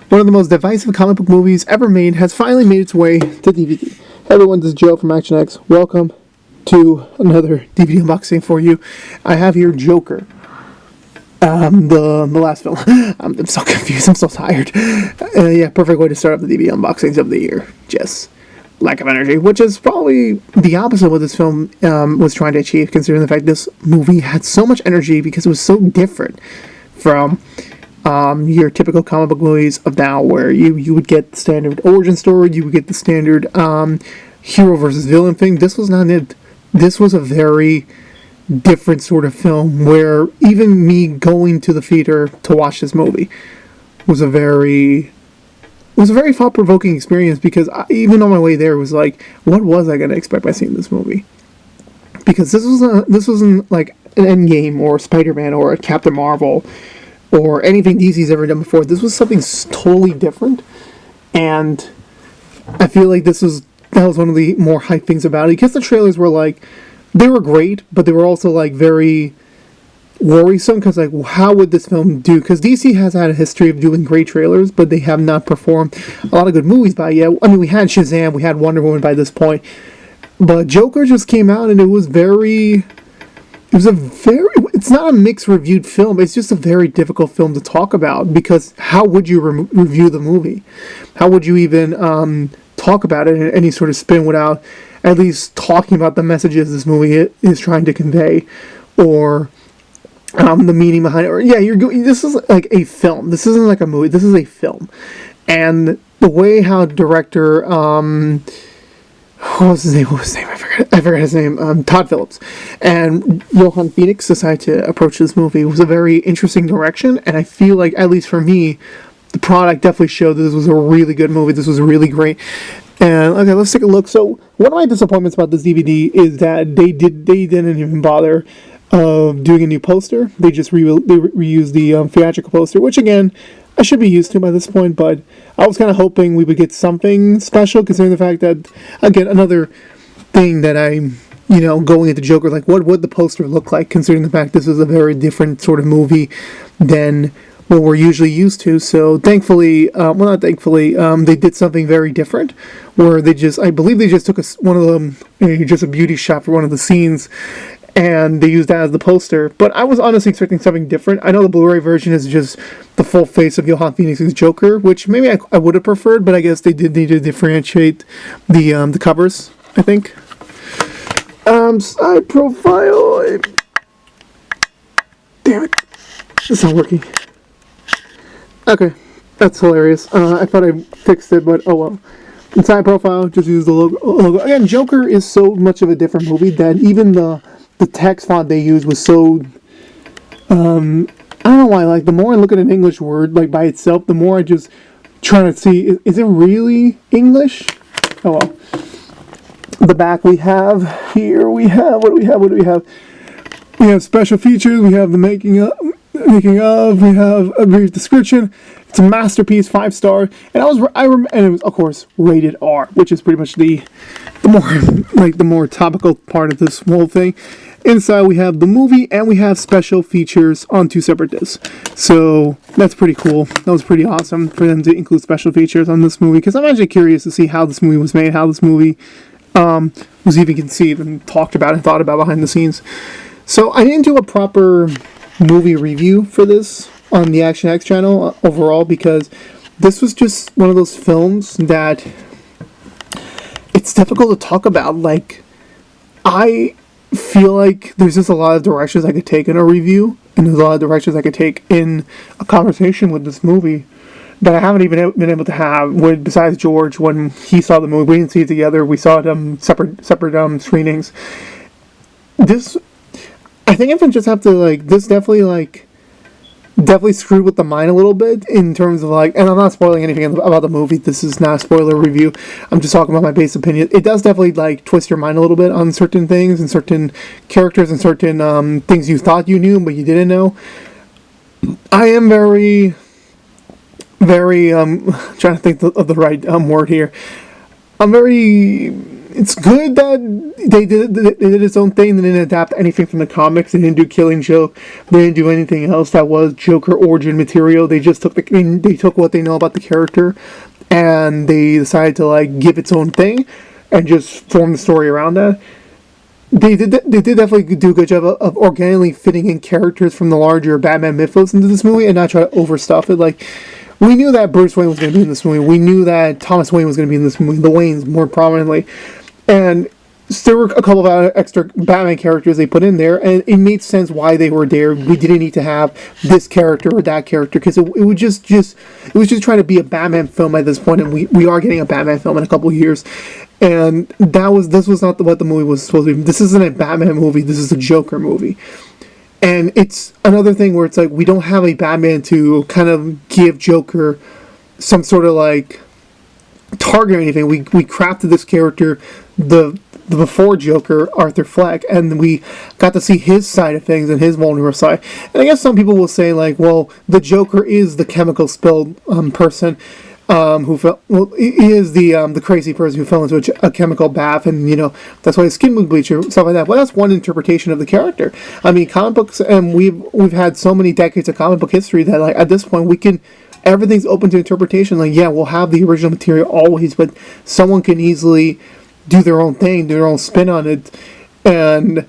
One of the most divisive comic book movies ever made has finally made its way to DVD. Hey everyone, this is Joe from Action X. Welcome to another DVD unboxing for you. I have here Joker. The last film. I'm so confused. I'm so tired. Yeah, perfect way to start up the DVD unboxings of the year. Just lack of energy, which is probably the opposite of what this film was trying to achieve, considering the fact this movie had so much energy because it was so different from your typical comic book movies of now, where you would get the standard origin story, you would get the standard hero versus villain thing. This was not it. This was a very different sort of film, where even me going to the theater to watch this movie was a very thought-provoking experience, because even on my way there, it was like, what was I going to expect by seeing this movie? Because this wasn't like an Endgame or Spider-Man or a Captain Marvel or anything DC's ever done before. This was something totally different, and I feel like that was one of the more hype things about it, because the trailers were like, they were great, but they were also like very worrisome, because like, how would this film do? Because DC has had a history of doing great trailers, but they have not performed a lot of good movies by yet. I mean, we had Shazam, we had Wonder Woman by this point, but Joker just came out, and it's not a mixed reviewed film. It's just a very difficult film to talk about, because how would you review the movie? How would you even talk about it in any sort of spin without at least talking about the messages this movie is trying to convey, or the meaning behind it? Or this is like a film. This isn't like a movie. This is a film, and the way how director what was his name? I forgot his name. Todd Phillips and Joaquin Phoenix decided to approach this movie. It was a very interesting direction, and I feel like, at least for me, the product definitely showed that this was a really good movie. This was really great. And okay, let's take a look. So one of my disappointments about this DVD is that they didn't even bother doing a new poster. They just reused the theatrical poster, which again, I should be used to by this point, but I was kind of hoping we would get something special, considering the fact that, again, another thing that I'm, going into Joker, like, what would the poster look like, considering the fact this is a very different sort of movie than what we're usually used to. So thankfully, not thankfully, they did something very different, where I believe they just took just a beauty shot for one of the scenes, and they used that as the poster. But I was honestly expecting something different. I know the Blu-ray version is just the full face of Joaquin Phoenix's Joker, which maybe I would have preferred, but I guess they did need to differentiate the covers, I think. Side profile. Damn it. It's not working. Okay. That's hilarious. I thought I fixed it, but oh well. Inside profile, just use the logo. Again, Joker is so much of a different movie that even the text font they used was so, I don't know why, like, the more I look at an English word, like, by itself, the more I just try to see, is it really English? Oh well. The back what do we have? We have special features, we have the making of, we have a brief description. It's a masterpiece, 5-star, and it was, of course, rated R, which is pretty much the more topical part of this whole thing. Inside we have the movie, and we have special features on 2 separate discs. So that's pretty cool. That was pretty awesome for them to include special features on this movie, because I'm actually curious to see how this movie was made, how this movie was even conceived and talked about and thought about behind the scenes. So I didn't do a proper movie review for this on the Action X channel overall, because this was just one of those films that it's difficult to talk about. Like, I feel like there's just a lot of directions I could take in a review, and there's a lot of directions I could take in a conversation with this movie that I haven't even been able to have with, besides George, when he saw the movie. We didn't see it together. We saw it separate screenings. This, I think I just have to, like, this definitely screwed with the mind a little bit, in terms of, like, and I'm not spoiling anything about the movie. This is not a spoiler review. I'm just talking about my base opinion. It does definitely, like, twist your mind a little bit on certain things and certain characters and certain things you thought you knew but you didn't know. I am very trying to think of the right word here. I'm very it's good that they did its own thing. They didn't adapt anything from the comics. They didn't do Killing Joke. They didn't do anything else that was Joker origin material. They just took they took what they know about the character, and they decided to like give its own thing, and just form the story around that. They did definitely do a good job of organically fitting in characters from the larger Batman mythos into this movie, and not try to overstuff it. Like, we knew that Bruce Wayne was going to be in this movie. We knew that Thomas Wayne was going to be in this movie. The Waynes more prominently. And there were a couple of extra Batman characters they put in there, and it made sense why they were there. We didn't need to have this character or that character, because it was just trying to be a Batman film at this point, and we are getting a Batman film in a couple of years. And this was not what the movie was supposed to be. This isn't a Batman movie. This is a Joker movie. And it's another thing where it's like, we don't have a Batman to kind of give Joker some sort of like target or anything. We crafted this character, the before Joker, Arthur Fleck, and we got to see his side of things and his vulnerable side. And I guess some people will say like, well, the Joker is the chemical spilled person. Who fell? Well, he is the crazy person who fell into a chemical bath, and that's why his skin was bleached or stuff like that. Well, that's one interpretation of the character. I mean, comic books, and we've had so many decades of comic book history that like at this point everything's open to interpretation. Like, yeah, we'll have the original material always, but someone can easily do their own thing, do their own spin on it, and.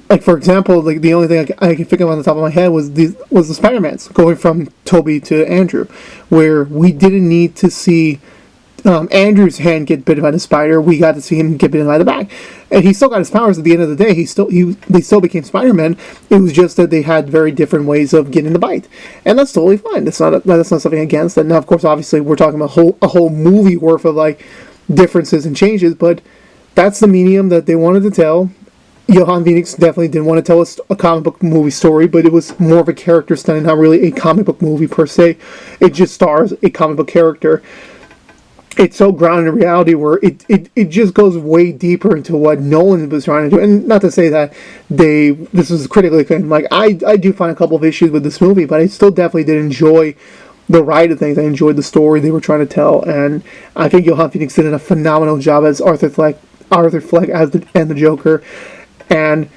Like, for example, like the only thing I can think of on the top of my head was the Spider-Mans, going from Toby to Andrew, where we didn't need to see Andrew's hand get bitten by the spider. We got to see him get bitten by the back, and he still got his powers. At the end of the day, they still became Spider-Man. It was just that they had very different ways of getting the bite, and that's totally fine. That's not something against that. Now, of course, obviously, we're talking about a whole movie worth of like differences and changes, but that's the medium that they wanted to tell. Johan Phoenix definitely didn't want to tell us a comic book movie story, but it was more of a character study, not really a comic book movie per se. It just stars a comic book character. It's so grounded in reality where it just goes way deeper into what Nolan was trying to do. And not to say that this was critically acclaimed. Like, I do find a couple of issues with this movie, but I still definitely did enjoy the ride of things. I enjoyed the story they were trying to tell, and I think Johan Phoenix did a phenomenal job as Arthur Fleck as the Joker. And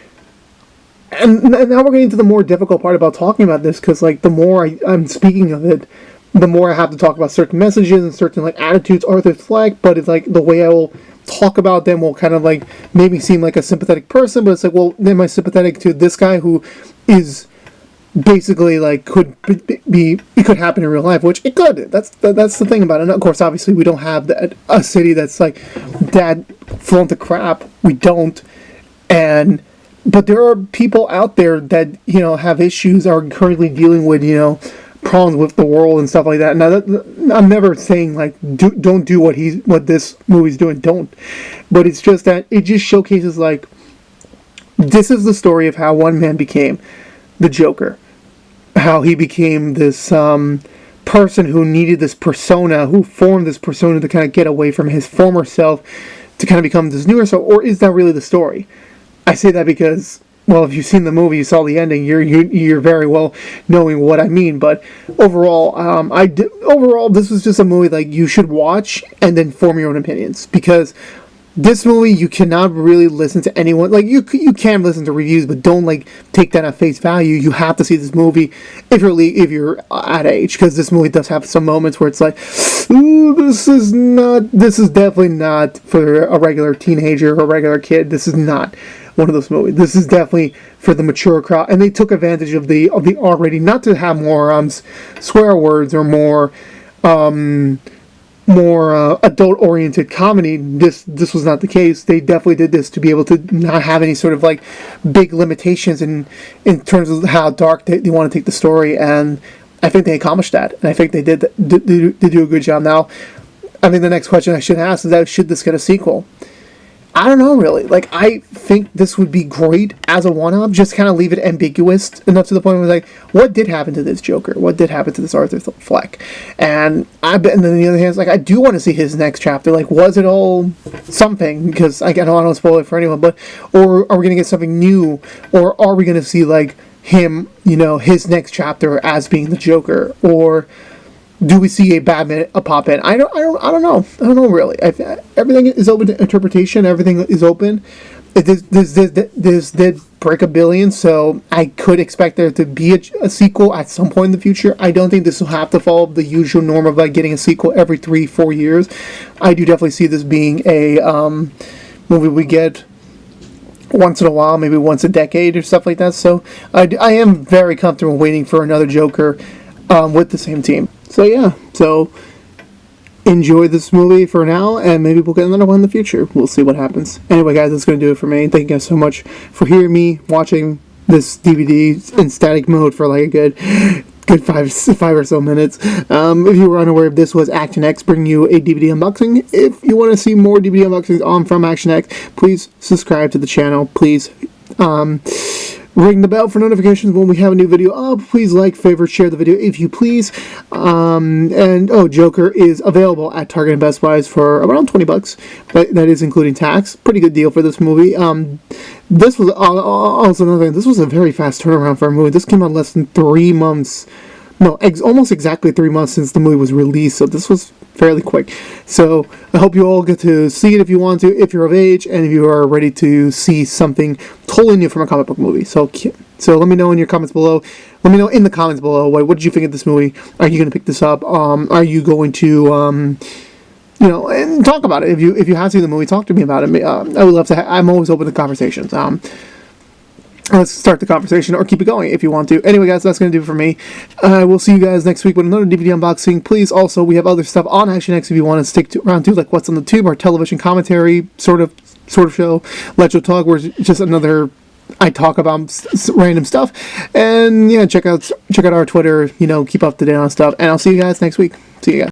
now we're getting to the more difficult part about talking about this, because like the more I'm speaking of it, the more I have to talk about certain messages and certain like attitudes Arthur Fleck, but it's like the way I will talk about them will kind of like make me seem like a sympathetic person, but it's like, well, am I sympathetic to this guy who is basically like it could happen in real life, which it could. That's the thing about it. And of course, obviously, we don't have a city that's like that full into crap. We don't. But there are people out there that have issues, are currently dealing with problems with the world and stuff like that. Now, I'm never saying like don't do what this movie's doing. Don't. But it's just that it just showcases like this is the story of how one man became the Joker, how he became this person who needed this persona, who formed this persona to kind of get away from his former self to kind of become this newer self. Or is that really the story? I say that because, well, if you've seen the movie, you saw the ending, you're very well knowing what I mean. But overall, overall, this was just a movie like you should watch and then form your own opinions, because this movie you cannot really listen to anyone. Like you can listen to reviews, but don't like take that at face value. You have to see this movie if you're at age, because this movie does have some moments where it's like, ooh, this is definitely not for a regular teenager or a regular kid. This is not one of those movies. This is definitely for the mature crowd, and they took advantage of the R rating, not to have more swear words or more adult-oriented comedy. This was not the case. They definitely did this to be able to not have any sort of like big limitations in terms of how dark they want to take the story, and I think they accomplished that, and I think they did do a good job. Now, I think the next question I should ask is that should this get a sequel? I don't know, really. Like, I think this would be great as a one-off. Just kind of leave it ambiguous enough to the point where, like, what did happen to this Joker? What did happen to this Arthur Fleck? And then the other hand, it's like, I do want to see his next chapter. Like, was it all something? Because I don't want to spoil it for anyone. But, or are we going to get something new? Or are we going to see, like, him, his next chapter as being the Joker? Or do we see a Batman pop in? I don't know really. Everything is open to interpretation. Everything is open. This did break $1 billion, so I could expect there to be a sequel at some point in the future. I don't think this will have to follow the usual norm of like getting a sequel every 3-4 years. I do definitely see this being a movie we get once in a while, maybe once a decade or stuff like that. So I am very comfortable waiting for another Joker with the same team. So yeah, so enjoy this movie for now, and maybe we'll get another one in the future. We'll see what happens. Anyway, guys, that's going to do it for me. Thank you guys so much for hearing me watching this DVD in static mode for like a good five or so minutes. If you were unaware, this was Action X bringing you a DVD unboxing. If you want to see more DVD unboxings from Action X, please subscribe to the channel. Please ring the bell for notifications when we have a new video up. Please like, favorite, share the video if you please. Joker is available at Target and Best Buys for around $20, but that is including tax. Pretty good deal for this movie. This was also another thing. This was a very fast turnaround for a movie. This came out less than 3 months. No, almost exactly 3 months since the movie was released, so this was fairly quick. So I hope you all get to see it if you want to, if you're of age, and if you are ready to see something totally new from a comic book movie. So let me know in your comments below. Let me know in the comments below, what did you think of this movie? Are you going to pick this up? Are you going to, and talk about it. If you have seen the movie, talk to me about it. I would love to. I'm always open to conversations. Let's start the conversation, or keep it going if you want to. Anyway, guys, that's going to do it for me. We'll see you guys next week with another DVD unboxing. Please, also, we have other stuff on Action X if you want to stick around to, like What's on the Tube, our television commentary sort of show. Let's Talk, where it's just another, I talk about random stuff. And yeah, check out our Twitter. Keep up to date on stuff. And I'll see you guys next week. See you guys.